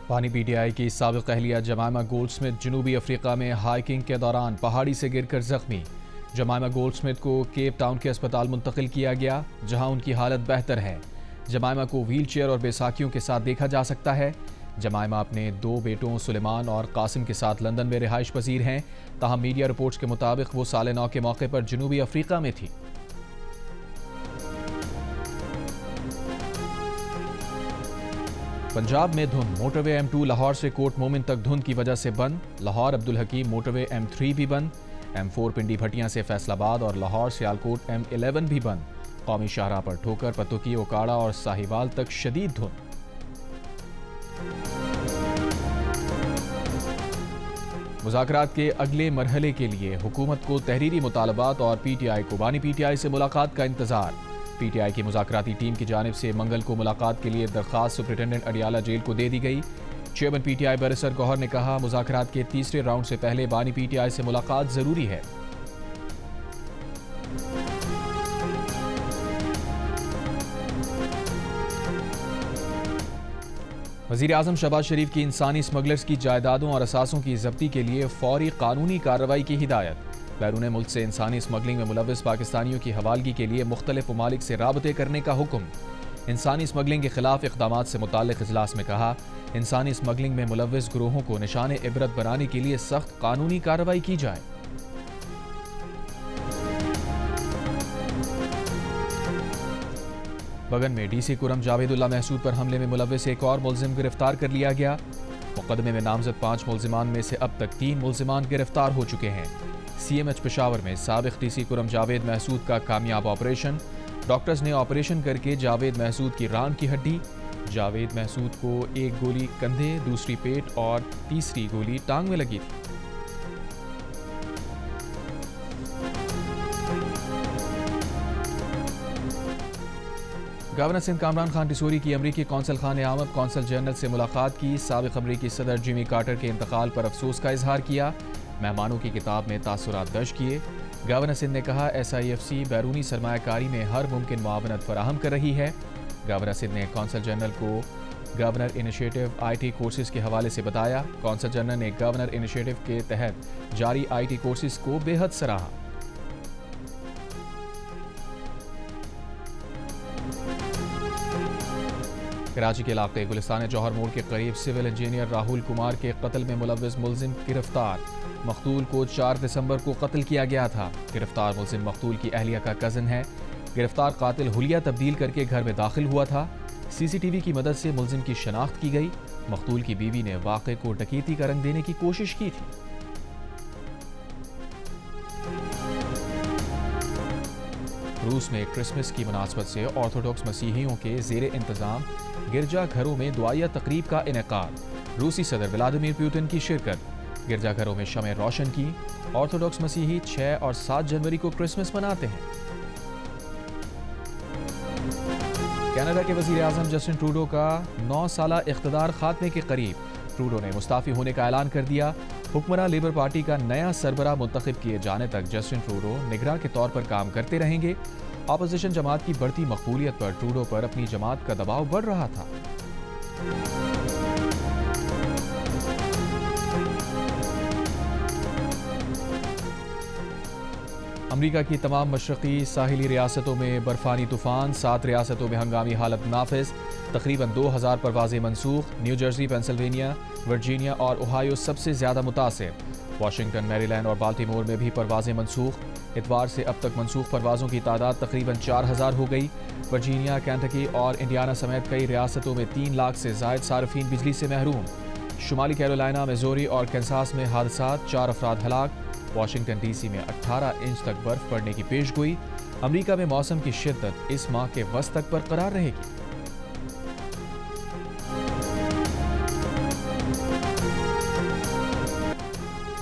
पानी पीटीआई की साबिक़ अहलिया जमाइमा गोल्डस्मिथ जनूबी अफ्रीका में हाइकिंग के दौरान पहाड़ी से गिरकर जख्मी। जमाइमा गोल्डस्मिथ को केप टाउन के अस्पताल मुंतकिल किया गया, जहां उनकी हालत बेहतर है। जमाइमा को व्हील चेयर और बेसाखियों के साथ देखा जा सकता है। जमाइमा अपने 2 बेटों सुलेमान और कासिम के साथ लंदन में रिहाइश पजीर हैं। ताहम मीडिया रिपोर्ट्स के मुताबिक वो साल नौ के मौके पर जनूबी अफ्रीका में थी। पंजाब में धुंध, मोटरवे M2 लाहौर से कोट मोमिन तक धुंध की वजह से बंद। लाहौर अब्दुल हकीम मोटरवे M3 भी बंद। M4 पिंडी भटियां से फैसलाबाद और लाहौर सियालकोट M11 भी बंद। कौमी शाहराह पर ठोकर, पतुकी, ओकाड़ा और साहिवाल तक शदीद धुंध। मुज़ाकरात के अगले मरहले के लिए हुकूमत को तहरीरी मुतालबात और पीटीआई को बानी पीटीआई से मुलाकात का इंतजार। पीटीआई की मुज़ाकराती टीम की जानिब से मंगल को मुलाकात के लिए दरख्वास्त सुप्रिटेंडेंट अडियाला जेल को दे दी गई। चेयरमैन पीटीआई बैरिस्टर गौहर ने कहा, मुज़ाकरात के तीसरे राउंड से पहले बानी पीटीआई से मुलाकात जरूरी है। वज़ीर आज़म शहबाज शरीफ की इंसानी स्मगलर्स की जायदादों और असासों की जब्ती के लिए फौरी कानूनी कार्रवाई की हिदायत। बैरून मुल्क से इंसानी स्मगलिंग में मुलव्वस पाकिस्तानियों की हवालगी के लिए मुख्तलिफ ममालिक से राबते करने का हुक्म। इंसानी स्मगलिंग के खिलाफ इक़दामात से मुताल्लिक़ इजलास में कहा, इंसानी स्मगलिंग में मुलव्वस गिरोहों को निशान इबरत बनाने के लिए सख्त कानूनी कार्रवाई की जाए। बगन में डीसी कुरम जावेदुल्ला महसूद पर हमले में मुलव्वस एक और मुल्जिम गिरफ्तार कर लिया गया। मुकदमे में नामजद 5 मुल्जिमान में से अब तक 3 मुल्जिमान गिरफ्तार हो चुके हैं। CMH पेशावर में साबिक़ डीसी कुरम जावेद महसूद का कामयाब ऑपरेशन। डॉक्टर्स ने ऑपरेशन करके जावेद महसूद की रान की हड्डी। जावेद महसूद को एक गोली कंधे, दूसरी पेट और तीसरी गोली टांग में लगी थी। गवर्नर सिंध कामरान खान टिसोरी की अमरीकी कौंसल खान आमद कौंसल जनरल से मुलाकात की। साबिक़ अमरीकी सदर जिमी कार्टर के इंतकाल पर अफसोस का इजहार किया। मेहमानों की किताब में तासुरात दर्ज किए। गवर्नर सिंध ने कहा, SIFC बैरूनी सरमायाकारी में हर मुमकिन मुआवनत फराहम कर रही है। गवर्नर सिंध ने कौंसल जनरल को गवर्नर इनिशिएटिव IT कोर्सेज के हवाले से बताया। कौंसल जनरल ने गवर्नर इनिशिएटिव के तहत जारी IT कोर्सेज को बेहद सराहा। कराची के इलाके गुलिस्तान जौहर मोड़ के करीब सिविल इंजीनियर राहुल कुमार के कत्ल में मुलव्वस मुल्जिम गिरफ्तार। मकतूल को 4 दिसंबर को कत्ल किया गया था। गिरफ्तार मुल्जिम मकतूल की अहलिया का कज़न है। गिरफ्तार कातिल हुलिया तब्दील करके घर में दाखिल हुआ था। CCTV की मदद से मुल्जिम की शनाख्त की गई। मकतूल की बीवी ने वाक़े को डकैती का रंग देने की कोशिश की थी। रूस में क्रिसमस की मुनासबत से ऑर्थोडॉक्स मसीहियों के ज़ेरे इंतज़ाम गिरजा घरों में दुआया तकरीब का इनेकाद। रूसी सदर व्लादिमीर पुतिन की शिरकत। गिरजा घरों में शमें रोशन की। ऑर्थोडॉक्स मसीही 6 और 7 जनवरी को क्रिसमस मनाते हैं। कनाडा के वज़ीर आज़म जस्टिन ट्रूडो का 9 साला इख्तिदार खात्मे के करीब। ट्रूडो ने मुस्ताफ़ी होने का ऐलान कर दिया। हुक्मरान लेबर पार्टी का नया सरबराह मुंतखब किए जाने तक जस्टिन ट्रूडो निगरां के तौर पर काम करते रहेंगे। अपोजिशन जमात की बढ़ती मकबूलियत पर ट्रूडो पर अपनी जमात का दबाव बढ़ रहा था। अमरीका की तमाम मशरक़ी साहिली रियासतों में बर्फानी तूफान। 7 रियासतों में हंगामी हालत नाफिज। तकरीबन 2000 परवाजें मनसूख। न्यू जर्सी, पेंसिल्वेनिया, वर्जीनिया और ओहायो सबसे ज़्यादा मुतासिर। वाशिंगटन, मैरीलैंड और बाल्टीमोर में भी परवाजें मनसूख। इतवार से अब तक मनसूख परवाज़ों की तादाद तकरीबन 4000 हो गई। वर्जीनिया, केंटकी और इंडियाना समेत कई रियासतों में 3 लाख से ज़ायद सार्फिन बिजली से महरूम। शुमाली कैरोलिना, मिजोरी और कैंसास में हादसात, 4 अफराद हलाक। वाशिंगटन DC में 18 इंच तक बर्फ पड़ने की पेशगोई। अमरीका में मौसम की शिद्दत इस माह के वस्त तक बरकरार रहेगी।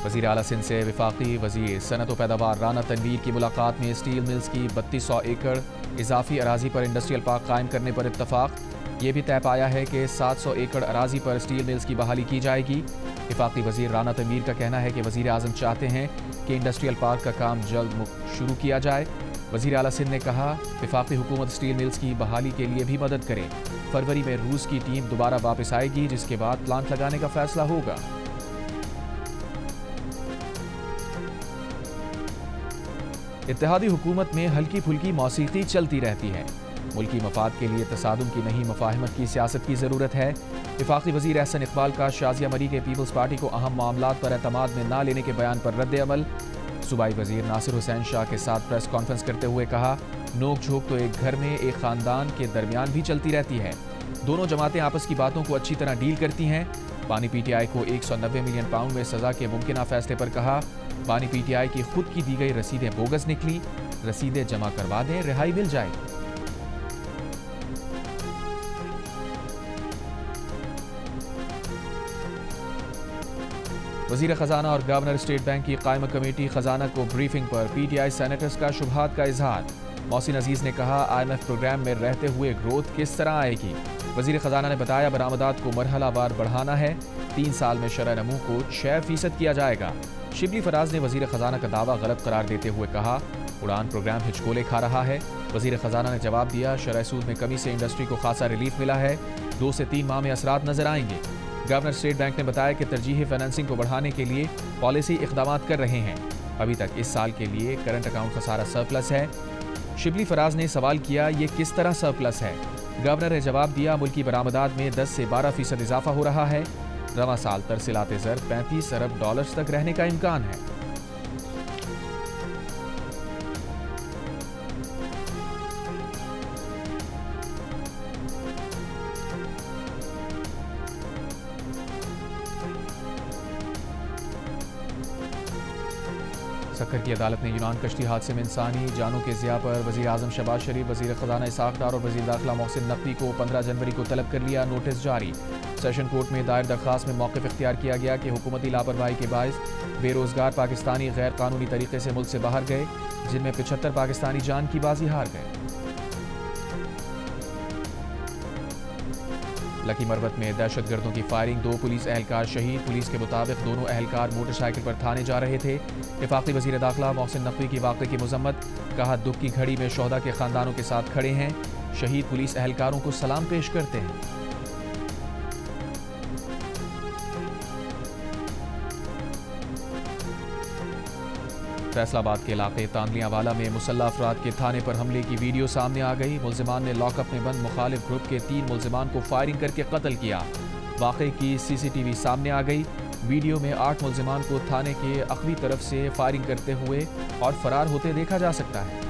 वज़ीर आला सिंध से वफाकी वज़ीर सनत व पैदावार राना तनवीर की मुलाकात में स्टील मिल्स की 3200 एकड़ इजाफी अराजी पर इंडस्ट्रियल पार्क कायम करने पर इत्तफाक। ये भी तय पाया है कि 700 एकड़ अराजी पर स्टील मिल्स की बहाली की जाएगी। वफाकी वज़ीर राना तनवीर का कहना है कि वज़ीर आज़म चाहते हैं कि इंडस्ट्रियल पार्क का काम जल्द शुरू किया जाए। वज़ीर आला सिंध ने कहा, वफाकी हुकूमत स्टील मिल्स की बहाली के लिए भी मदद करे। फरवरी में रूस की टीम दोबारा वापस आएगी, जिसके बाद प्लांट लगाने का फैसला होगा। इत्तेहादी हुकूमत में हल्की फुल्की मौसीकी चलती रहती है। मुल्की मफाद के लिए तसादुम की नहीं, मुफाहमत की सियासत की ज़रूरत है। वफाकी वज़ीर एहसन इकबाल का शाज़िया मरी के पीपल्स पार्टी को अहम मामलात पर एतमाद में ना लेने के बयान पर रद्द अमल। सूबाई वज़ीर नासिर हुसैन शाह के साथ प्रेस कॉन्फ्रेंस करते हुए कहा, नोक झोंक तो एक घर में एक ख़ानदान के दरमियान भी चलती रहती है। दोनों जमातें आपस की बातों को अच्छी तरह डील करती हैं। बानी PTI को 190 मिलियन पाउंड में सज़ा के मुमकिना फैसले पर कहा, बानी PTI की खुद की दी गई रसीदें बोगस निकली, रसीदें जमा करवा दें, रिहाई मिल जाएगी। वज़ीर ख़जाना और गवर्नर स्टेट बैंक की कायमा कमेटी ख़जाना को ब्रीफिंग पर PTI सेनेटर्स का शुबहात का इजहार। मोहसिन अजीज़ ने कहा, IMF प्रोग्राम में रहते हुए ग्रोथ किस तरह आएगी। वज़ीर ख़जाना ने बताया, बरामदात को मरहलावार बढ़ाना है। 3 साल में शरह नमू को 6% किया जाएगा। शिबली फराज ने वज़ीर ख़जाना का दावा गलत करार देते हुए कहा, उड़ान प्रोग्राम हिचकोले खा रहा है। वज़ीर ख़जाना ने जवाब दिया, शरह सूद में कमी से इंडस्ट्री को खासा रिलीफ मिला है। 2 से 3 माह में असरात नजर आएंगे। गवर्नर स्टेट बैंक ने बताया कि तरजीही फाइनेंसिंग को बढ़ाने के लिए पॉलिसी इक़दाम कर रहे हैं। अभी तक इस साल के लिए करंट अकाउंट खसारा सरप्लस है। शिबली फराज ने सवाल किया, ये किस तरह सरप्लस है। गवर्नर ने जवाब दिया, मुल्की बरामदात में 10 से 12% इजाफा हो रहा है। रवां साल तरसीलाते ज़र 35 अरब डॉलर्स तक रहने का इम्कान है। सक्कर की अदालत ने यूनान कश्ती हादसे में इंसानी जानों के ज़िया पर वज़ीर आज़म शहबाज शरीफ, वज़ीर ख़जाना इसाक़ डार और वज़ीर दाखिला मोहसिन नकवी को 15 जनवरी को तलब कर लिया। नोटिस जारी। सेशन कोर्ट में दायर दरख्वास्त में मौक़िफ़ इख्तियार किया गया कि हुकूमती लापरवाही के बायस बेरोज़गार पाकिस्तानी गैर कानूनी तरीके से मुल्क से बाहर गए, जिनमें 75 पाकिस्तानी जान की बाजी हार गए। लकी मरवत में दहशतगर्दों की फायरिंग, 2 पुलिस एहलकार शहीद। पुलिस के मुताबिक दोनों एहलकार मोटरसाइकिल पर थाने जा रहे थे। वफाकी वज़ीर दाखिला मोहसिन नकवी की वाक़े की मज़म्मत, कहा, दुख की घड़ी में शोहदा के ख़ानदानों के साथ खड़े हैं। शहीद पुलिस एहलकारों को सलाम पेश करते हैं। फैसलाबाद के इलाके तांदलियावाला में मुसल्लह अफराद के थाने पर हमले की वीडियो सामने आ गई। मुल्ज़िमान ने लॉकअप में बंद मुखालिफ ग्रुप के 3 मुल्ज़िमान को फायरिंग करके कत्ल किया। वाक़े की CCTV सामने आ गई। वीडियो में 8 मुल्ज़िमान को थाने के अखवी तरफ से फायरिंग करते हुए और फरार होते देखा जा सकता है।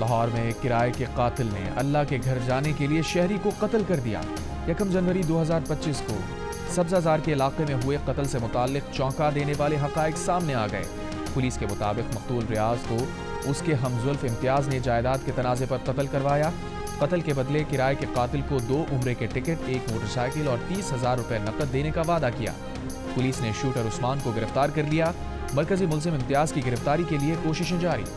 लाहौर में किराए के कातिल ने अल्लाह के घर जाने के लिए शहरी को कत्ल कर दिया। 1 जनवरी 2025 को सब्जाजार के इलाके में हुए कत्ल से मुताल्लिक चौंका देने वाले हक़ाइक़ सामने आ गए। पुलिस के मुताबिक मक़तूल रियाज को उसके हमज़ुल्फ़ इम्तियाज़ ने जायदाद के तनाज़े पर कत्ल करवाया। कत्ल के बदले किराए के कातिल को 2 उम्रे के टिकट, 1 मोटरसाइकिल और 30,000 रुपये नकद देने का वादा किया। पुलिस ने शूटर उस्मान को गिरफ्तार कर लिया। मरकज़ी मुल्ज़िम इम्तियाज़ की गिरफ्तारी के लिए कोशिशें जारी।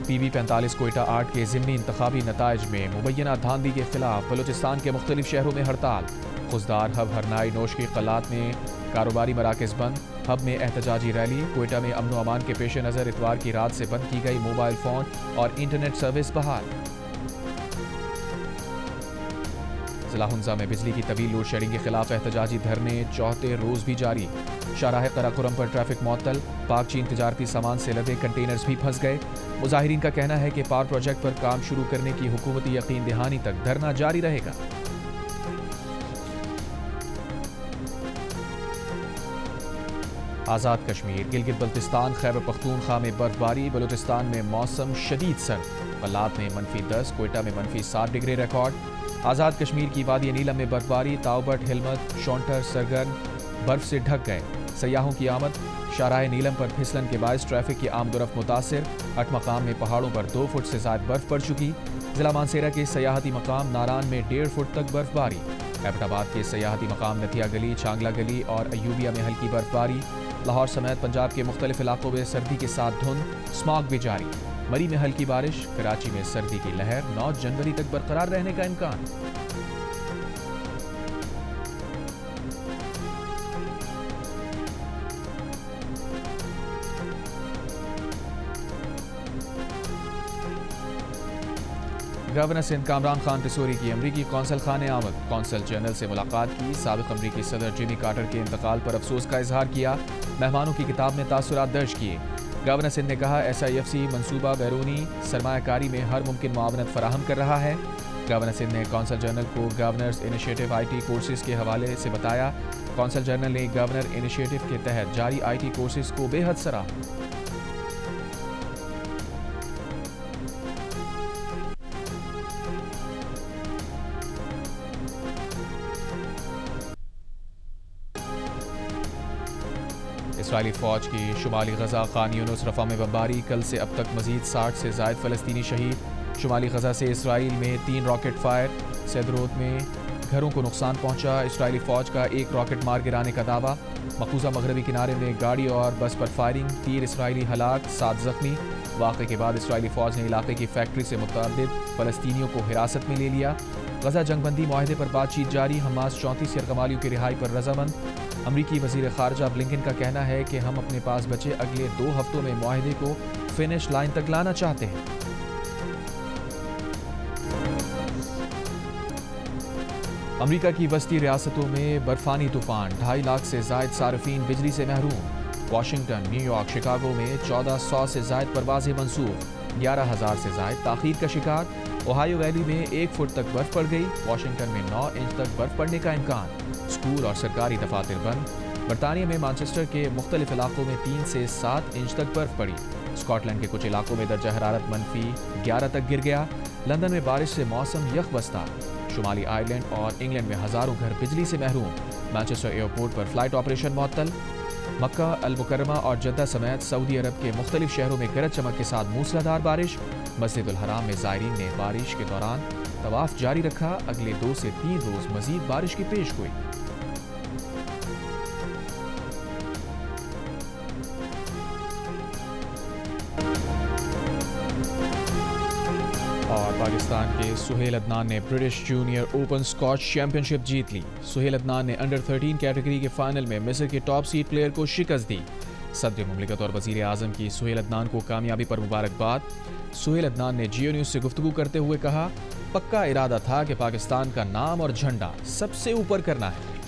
PB45 कोयटा 8 के ज़िमनी इंतखाबी नताइज में मुबैना धांधली के खिलाफ बलूचिस्तान के मुख्तलिफ शहरों में हड़ताल। खुजदार, हब, हरनाई, नोश की कलात में कारोबारी मराकज़ बंद। हब में एहतजाजी रैली। कोयटा में अमन व अमान के पेश नज़र इतवार की रात से बंद की गई मोबाइल फ़ोन और इंटरनेट सर्विस बहाल। ज़िला हुंज़ा में बिजली की तवील लोड शेडिंग के खिलाफ एहतजाजी धरने चौथे रोज़ भी जारी। शाहराह कराकोरम पर ट्रैफिक मुअत्तल। पाक चीन तिजारती सामान से लदे कंटेनर्स भी फंस गए। मुजाहिरीन का कहना है कि पावर प्रोजेक्ट पर काम शुरू करने की हुकूमती यकीन दहानी तक धरना जारी रहेगा। आज़ाद कश्मीर, गिलगित बल्तिस्तान, खैबर पख्तूनख्वा में बर्फबारी। बलूचिस्तान में मौसम शदीद सर्द। बल्लात में -10, कोयटा में -7 डिग्री रिकॉर्ड। आज़ाद कश्मीर की वादी नीलम में बर्फबारी। ताओबट, हिलमत, शौंटर, सरगर्म बर्फ से ढक गए। सयाहों की आमद। शाहराह नीलम पर फिसलन के बायस ट्रैफिक की आमदोरफ्त मुतासिर। अटमकाम में पहाड़ों पर 2 फुट से ज़ायद बर्फ पड़ चुकी। जिला मानसेरा के सयाहती मकाम नारान में 1.5 फुट तक बर्फबारी। एबटाबाद के सयाहती मकाम नथिया गली, चांगला गली और अयूबिया में हल्की बर्फबारी। लाहौर समेत पंजाब के मुख्तलिफ इलाकों में सर्दी के साथ धुंध, स्मॉग भी जारी। मरी में हल्की बारिश, कराची में सर्दी की लहर 9 जनवरी तक बरकरार रहने का इम्कान। गवर्नर सिंध कामरान खान टिसोरी की अमरीकी कौंसल खाने आमद। कौंसल जनरल से मुलाकात की। साबिक अमरीकी सदर जिमी कार्टर के इंतकाल पर अफसोस का इजहार किया। मेहमानों की किताब में तासुरात दर्ज किए। गवर्नर सिंध ने कहा, SIFC मनसूबा बैरूनी सरमायाकारी में हर मुमकिन मुआवनत फराहम कर रहा है। गवर्नर सिंध ने कौंसल जनरल को गवर्नर्स इनिशिएटिव IT कोर्सेज के हवाले से बताया। कौंसल जनरल ने गवर्नर इनिशिएटिव के तहत जारी IT कोर्सेज को बेहद सराहा। इसराइली फौज की शुमाली गजा खान यूनुस रफा में बमबारी। कल से अब तक मजीद 60 से ज़ायद फ़लस्तीनी शहीद। शुमाली गजा से इसराइल में 3 रॉकेट फायर। सदरोत में घरों को नुकसान पहुंचा। इसराइली फौज का 1 रॉकेट मार गिराने का दावा। मकबूजा मगरबी किनारे में गाड़ी और बस पर फायरिंग। 3 इसराइली हलाक, 7 जख्मी। वाक़े के बाद इसराइली फौज ने इलाके की फैक्ट्री से मुतअद्दिद फ़लस्तीनियों को हिरासत में ले लिया। गजा जंगबंदी माहिदे पर बातचीत जारी। हमास 34 यरगमालियों की रिहाई पर रजामंद। अमरीकी वज़ीर ख़ारजा ब्लिंकन का कहना है कि हम अपने पास बचे अगले 2 हफ्तों में माहिदे को फिनिश लाइन तक लाना चाहते हैं। अमरीका की वस्ती रियासतों में बर्फानी तूफान। 2.5 लाख से ज़ायद सार्फिन बिजली से महरूम। वाशिंगटन, न्यूयॉर्क, शिकागो में 1400 से ज़ायद परवाज़ें मनसूख। 11,000 से ज़ायद ताख़ीर का शिकार। ओहायो वैली में 1 फुट तक बर्फ पड़ गई। वाशिंगटन में 9 इंच तक बर्फ पड़ने का इम्कान। स्कूल और सरकारी दफातर बंद। बरतानिया में मैनचेस्टर के मुख्तलिफ इलाकों में 3 से 7 इंच तक बर्फ पड़ी। स्कॉटलैंड के कुछ इलाकों में दर्जा हरारत -11 तक गिर गया। लंदन में बारिश से मौसम यख बस्ता। शुमाली आयरलैंड और इंग्लैंड में हज़ारों घर बिजली से महरूम। मैनचेस्टर एयरपोर्ट पर फ्लाइट ऑपरेशन मुअत्तल। मक्का, अल मुकर्रमा और जद्दा समेत सऊदी अरब के मुख्तलिफ शहरों में गरज चमक के साथ मूसलाधार बारिश। मस्जिदुल हराम में ज़ायरीन ने बारिश के दौरान तवाफ जारी रखा। अगले 2 से 3 रोज़ मजीद बारिश की पेशगोई। और पाकिस्तान के सुहेल अदनान ने British junior open Scotch championship जीत ली। सुहेल अदनान ने अंडर 13 कैटेगरी के फाइनल में मिस्र के टॉप सीड प्लेयर को शिकस्त दी। सदर मुमलिकत और वज़ीर आज़म की सुहेल अदनान को कामयाबी पर मुबारकबाद। सुहेल अदनान ने जियो न्यूज़ से गुफ्तगू करते हुए कहा, पक्का इरादा था कि पाकिस्तान का नाम और झंडा सबसे ऊपर करना है।